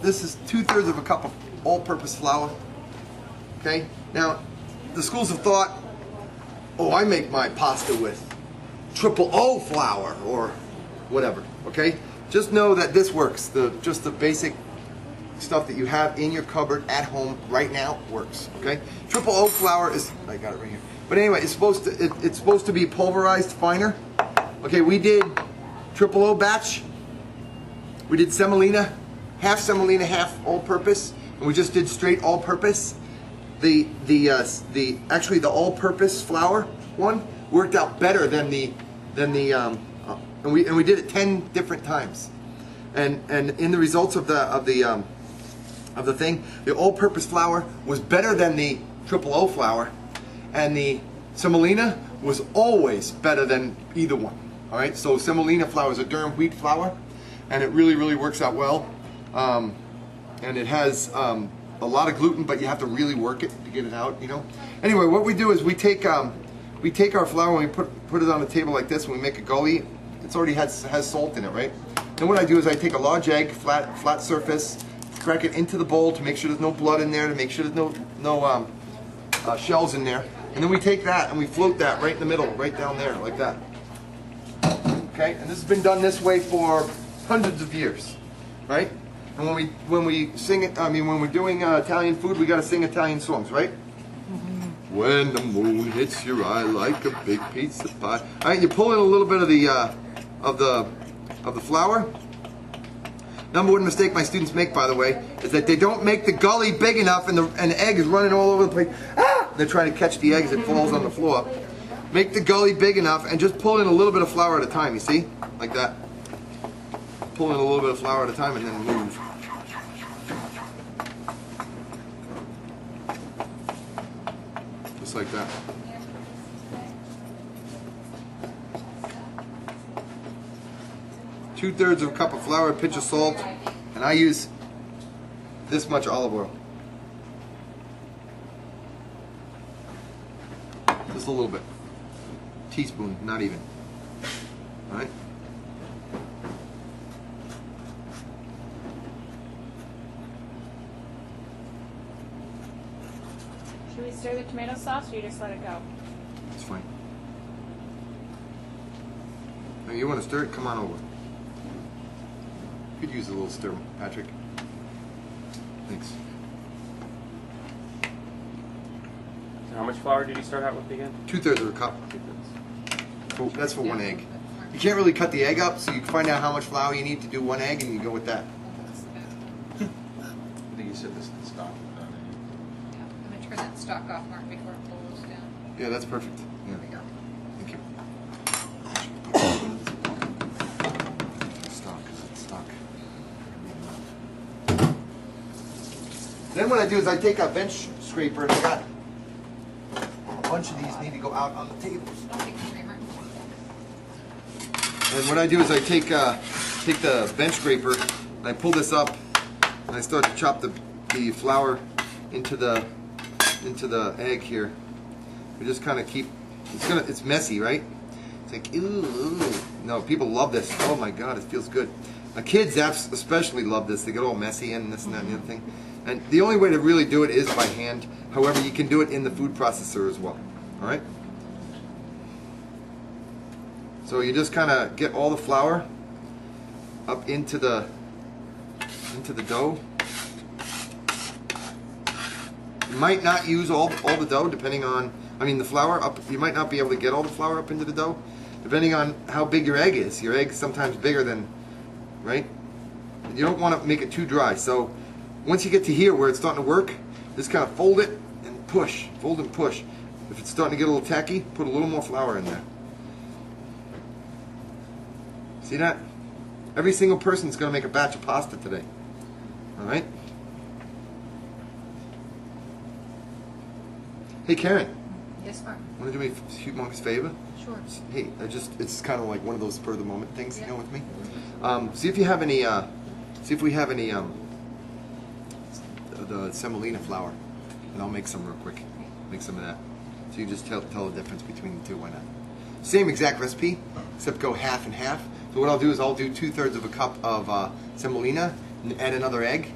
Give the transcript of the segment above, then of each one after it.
this is 2/3 of a cup of all-purpose flour. Okay. Now, the schools of thought, oh, I make my pasta with triple O flour or whatever. Okay. Just know that this works. Just the basic stuff that you have in your cupboard at home right now works. Okay. Triple O flour is, I got it right here. But anyway, it's supposed to be pulverized finer. Okay, we did triple O batch. We did semolina, half semolina, half all-purpose, and we just did straight all-purpose. Actually the all-purpose flour one worked out better than and we did it 10 different times. And in the results of the thing, the all-purpose flour was better than the triple O flour, and the semolina was always better than either one. All right, so semolina flour is a durum wheat flour, and it really works out well. And it has a lot of gluten, but you have to really work it to get it out. You know. Anyway, what we do is we take our flour and we put it on the table like this, and we make a gully. It's already has salt in it, right? Then what I do is I take a large egg, flat surface, crack it into the bowl to make sure there's no blood in there, to make sure there's no shells in there. And then we take that and we float that right in the middle, right down there, like that. Okay, and this has been done this way for hundreds of years, right? And when we sing it, when we're doing Italian food, we got to sing Italian songs, right? When the moon hits your eye like a big pizza pie. All right, you pull in a little bit of the flour. Number one mistake my students make, by the way, is that they don't make the gully big enough, and the egg is running all over the place. Ah! They're trying to catch the egg as it falls on the floor. Make the gully big enough and just pull in a little bit of flour at a time, you see? Like that. Pull in a little bit of flour at a time and then move. Just like that. Two-thirds of a cup of flour, a pinch of salt, and I use this much olive oil. Just a little bit. Teaspoon, not even. All right? Should we stir the tomato sauce, or you just let it go? It's fine. Now you want to stir it? Come on over. Could use a little stir, Patrick. Thanks. So how much flour did you start out with again? 2/3 of a cup. That's for one egg. You can't really cut the egg up, so you can find out how much flour you need to do one egg, and you go with that. I think you said this is the stock. Yeah, I'm going to turn that stock off, Mark, before it pulls down. Yeah, that's perfect. Yeah. There we go. Thank you. Stock. Then what I do is I take a bench scraper, and I got a bunch of these need to go out on the tables. Don't take the creamer. And what I do is I take the bench scraper and I pull this up and I start to chop the flour into the egg here. We just kind of keep it's messy, right? It's like ooh. No, people love this. Oh my God, it feels good. Kids especially love this. They get all messy and this and that and the other thing. And the only way to really do it is by hand. However, you can do it in the food processor as well. All right. So you just kind of get all the flour up into the dough. You might not use all the dough, depending on, the flour up. You might not be able to get all the flour up into the dough, depending on how big your egg is. Your egg's sometimes bigger than, right? You don't want to make it too dry. So once you get to here where it's starting to work, just kind of fold it and push, fold and push. If it's starting to get a little tacky, put a little more flour in there. See that? Every single person's going to make a batch of pasta today. All right? Hey, Karen. Yes, Mark. Want to do me a humongous favor? Sure. Hey, it's kind of like one of those spur of the moment things, you know, with me. See if you have any. See if we have any. The semolina flour, and I'll make some real quick. Make some of that. So you just tell the difference between the two. Why not? Same exact recipe, except go half and half. So what I'll do is I'll do 2/3 of a cup of semolina and add another egg,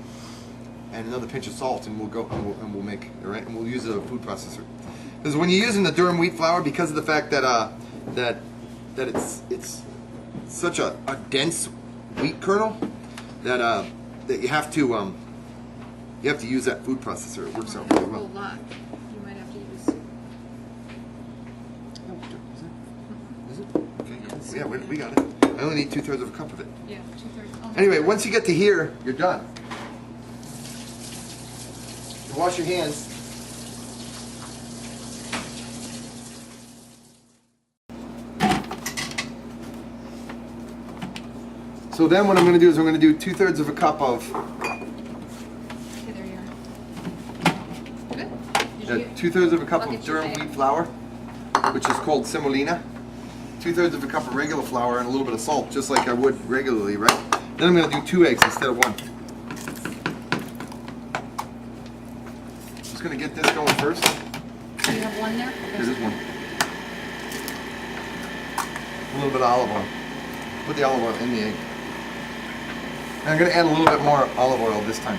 and another pinch of salt, and we'll make it, right? And we'll use a food processor. Because when you're using the durum wheat flour, because of the fact that that it's such a dense wheat kernel, that you have to use that food processor. It works out really A well. lot. You might have to use. Is it? Okay. Yeah, we got it. I only need 2/3 of a cup of it. Yeah, 2/3. Anyway, once you get to here, you're done. You wash your hands. So then what I'm going to do is I'm going to do 2/3 of a cup of Okay, there you are. Good. Did you get- 2/3 of a cup I'll of get you durum a- wheat flour, which is called semolina. 2/3 of a cup of regular flour and a little bit of salt, just like I would regularly, right? Then I'm going to do 2 eggs instead of 1. Just going to get this going first. Do you have one there? This is one. A little bit of olive oil. Put the olive oil in the egg. And I'm going to add a little bit more olive oil this time.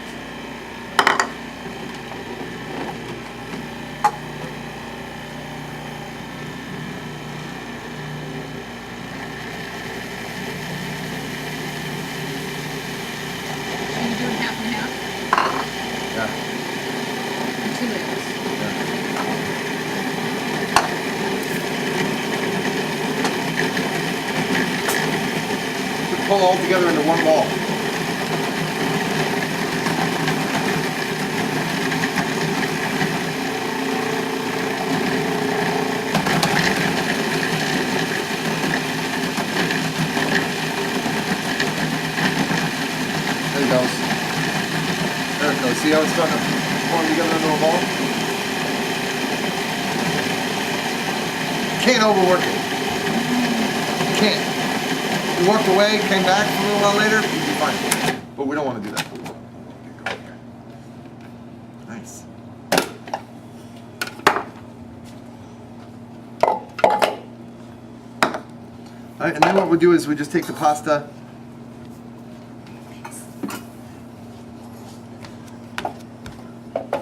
Are you doing half and half? Yeah. And 2 layers. Pull all together into one ball. There it goes. There it goes. See how it's starting to form together into a ball? Can't overwork it. Can't. You walked away, came back a little while later, you'd be fine. But we don't want to do that. Get going here. Nice. All right, and then what we'll do is we just take the pasta.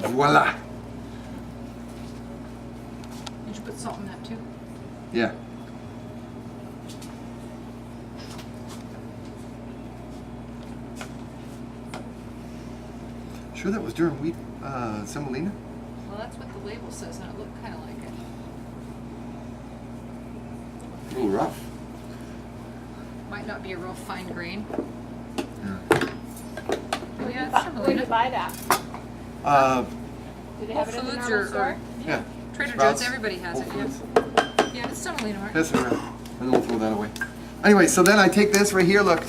Voila. Did you put salt in that too? Yeah. Sure that was during wheat semolina? Well, that's what the label says, and it looked kind of like it. A little rough. Might not be a real fine grain. Yeah. Oh yeah, it's Where'd you semolina. buy that? Did they Whole have it at the Foods normal or store? Yeah. Trader Sprouts, Joe's, everybody has Whole it, Foods. yeah. Yeah, it's semolina, Mark. Pass it around. And then we'll throw that away. Anyway, so then I take this right here, look.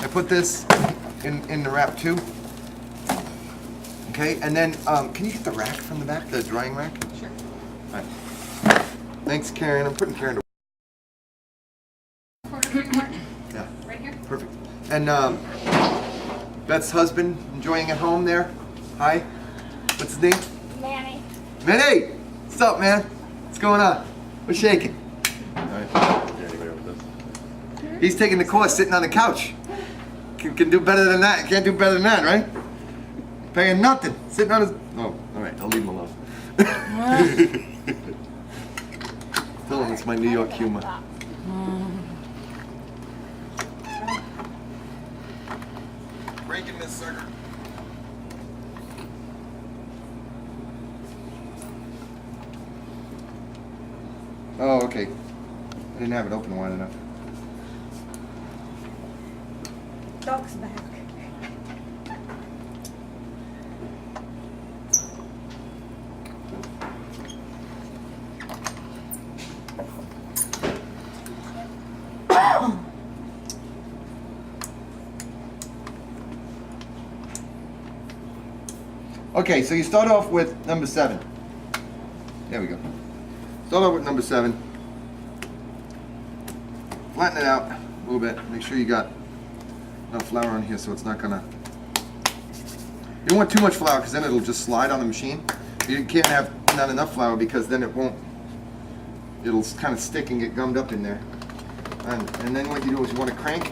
I put this in the wrap too. Okay, and then can you get the rack from the back, the drying rack? Sure. All right. Thanks, Karen. I'm putting Karen to Quarter for you, Mark. yeah. Right here. Perfect. And Beth's husband enjoying at home there. Hi. What's his name? Manny. Manny! What's up, man? What's going on? What's shaking? He's taking the course sitting on the couch. Can do better than that. Can't do better than that, right? Paying nothing. Sitting on his... Oh, all right. I'll leave him alone. Tell him it's my New York humor. Breaking this sucker. Oh, okay. I didn't have it open wide enough. Dog's back. Okay, so you start off with number 7. There we go. Start off with number 7. Flatten it out a little bit. Make sure you got enough flour on here so it's not gonna... You don't want too much flour because then it'll just slide on the machine. You can't have not enough flour because then it won't... It'll kind of stick and get gummed up in there. And then what you do is you want to crank.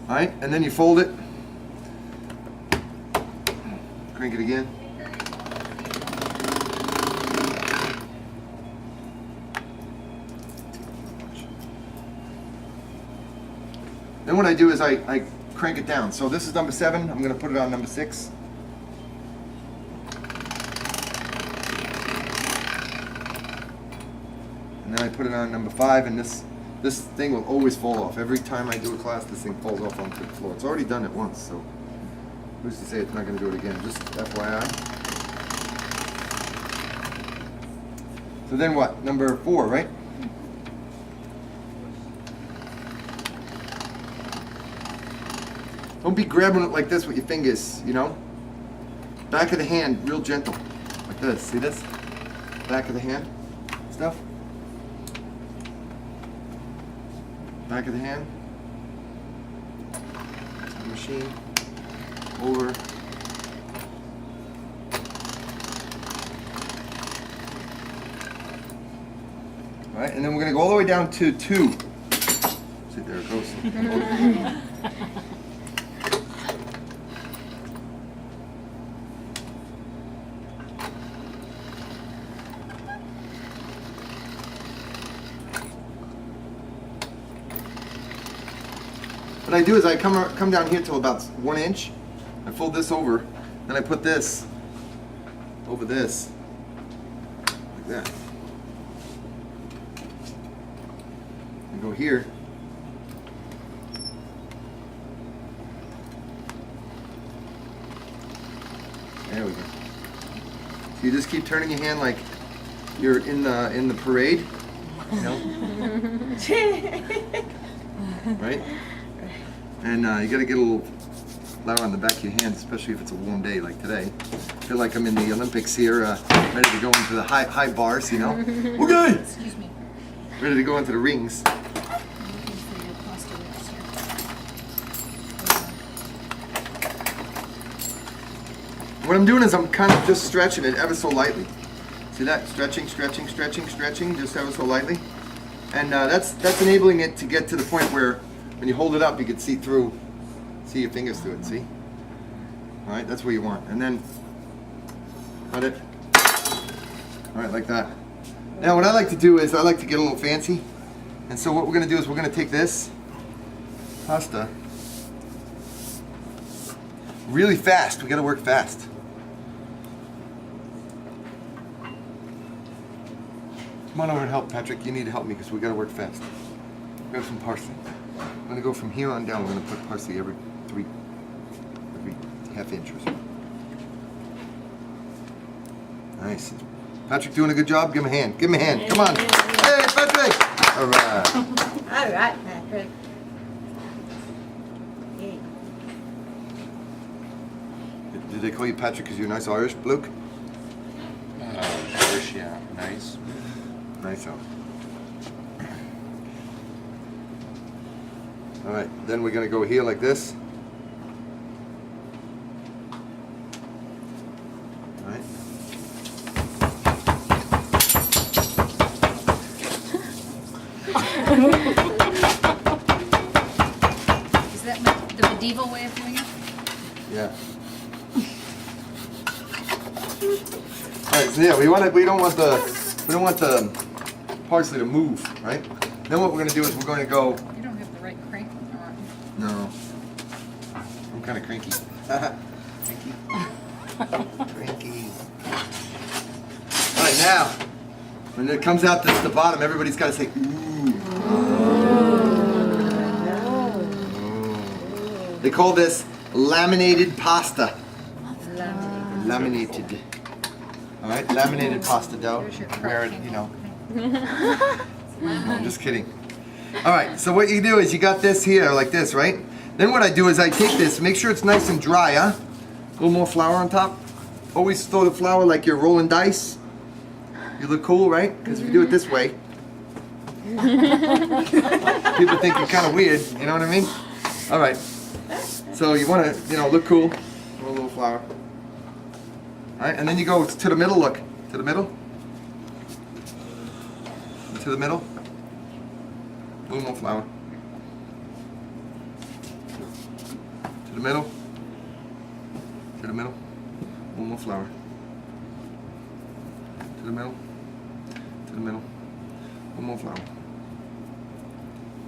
Alright, and then you fold it. Crank it again. Then what I do is I crank it down. So this is number 7. I'm going to put it on number 6. And then I put it on number 5, and this thing will always fall off. Every time I do a class, this thing falls off onto the floor. It's already done it once, so who's to say it's not going to do it again? Just FYI. So then what? Number 4, right? Don't be grabbing it like this with your fingers, you know? Back of the hand, real gentle. Like this. See this? Back of the hand stuff. Back of the hand. Machine. Over. Alright, and then we're going to go all the way down to 2. See, there it goes. What I do is I come down here till about 1 inch. I fold this over, then I put this over this, like that. I go here. There we go. So you just keep turning your hand like you're in the parade, you know? Right? And you gotta get a little flour on the back of your hands, especially if it's a warm day like today. I feel like I'm in the Olympics here, ready to go into the high bars, you know? Okay! Excuse me. Ready to go into the rings. I'm looking for your pasta whips here. What I'm doing is I'm kind of just stretching it ever so lightly. See that? Stretching, stretching, stretching, stretching, just ever so lightly. And that's enabling it to get to the point where when you hold it up, you can see your fingers through it, see? All right, that's what you want. And then cut it. All right, like that. Now what I like to do is I like to get a little fancy. And so what we're gonna do is we're gonna take this pasta really fast. We gotta work fast. Come on over and help, Patrick. You need to help me because we gotta work fast. Grab some parsley. I'm gonna go from here on down. We're gonna put parsley every half inch or so. Nice. Patrick doing a good job. Give him a hand. Give him a hand. Come on. Hey, Patrick. All right. All right, Patrick. Yeah. Did they call you Patrick because you're a nice Irish bloke? Irish, yeah. Nice. Nice out. All right. Then we're gonna go here like this. All right. Is that the medieval way of doing it? Yeah. All right. So yeah, we don't want the parsley to move, right? Then what we're gonna do is we're going to go. You don't have the right crank on. No. I'm kind of cranky. Cranky. Cranky. All right, now, when it comes out to the bottom, everybody's got to say, ooh. Oh. They call this laminated pasta. Laminated. All right, laminated pasta dough. There's your Where, cranking. you know. No, I'm just kidding. All right, so what you do is you got this here like this, right? Then what I do is I take this, make sure it's nice and dry, huh? A little more flour on top. Always throw the flour like you're rolling dice. You look cool, right? Because if you do it this way, people think you're kind of weird, you know what I mean? All right, so you want to, look cool. Throw a little flour. All right, and then you go to the middle, look. To the middle. To the middle. A little more flour. To the middle. To the middle. A One more flour. To the middle. To the middle. One more flour.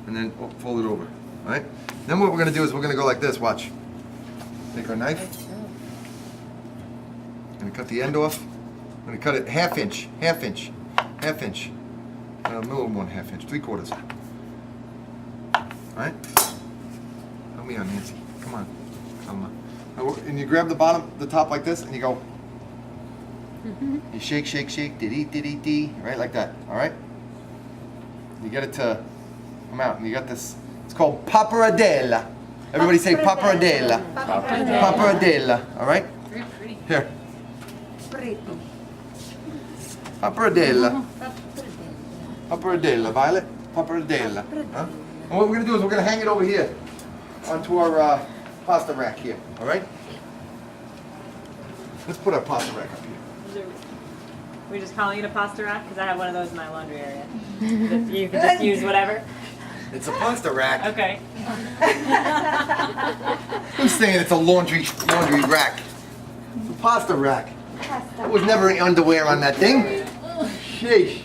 And then fold it over. Alright? Then what we're going to do is we're going to go like this. Watch. Take our knife. Going to cut the end off. I'm going to cut it half inch. Half inch. Half inch. A little more than half inch. 3/4. Alright? Help me out, Nancy. Come on. Come on. And you grab the bottom, the top like this, and you go. You shake, shake, shake, dee, right, like that. All right. You get it to come out, and you got this. It's called pappardelle. Everybody say pappardelle. Pappardelle. All right. Very pretty. Here. Pretty. Pappardelle. Pappardelle, Violet. Pappardelle. Huh? And what we're gonna do is we're gonna hang it over here onto our pasta rack here. All right. Let's put our pasta rack up here. We're just calling it a pasta rack because I have one of those in my laundry area. You can just use whatever. It's a pasta rack. Okay. Who's saying it's a laundry rack? It's a pasta rack. There was never any underwear on that thing. Sheesh.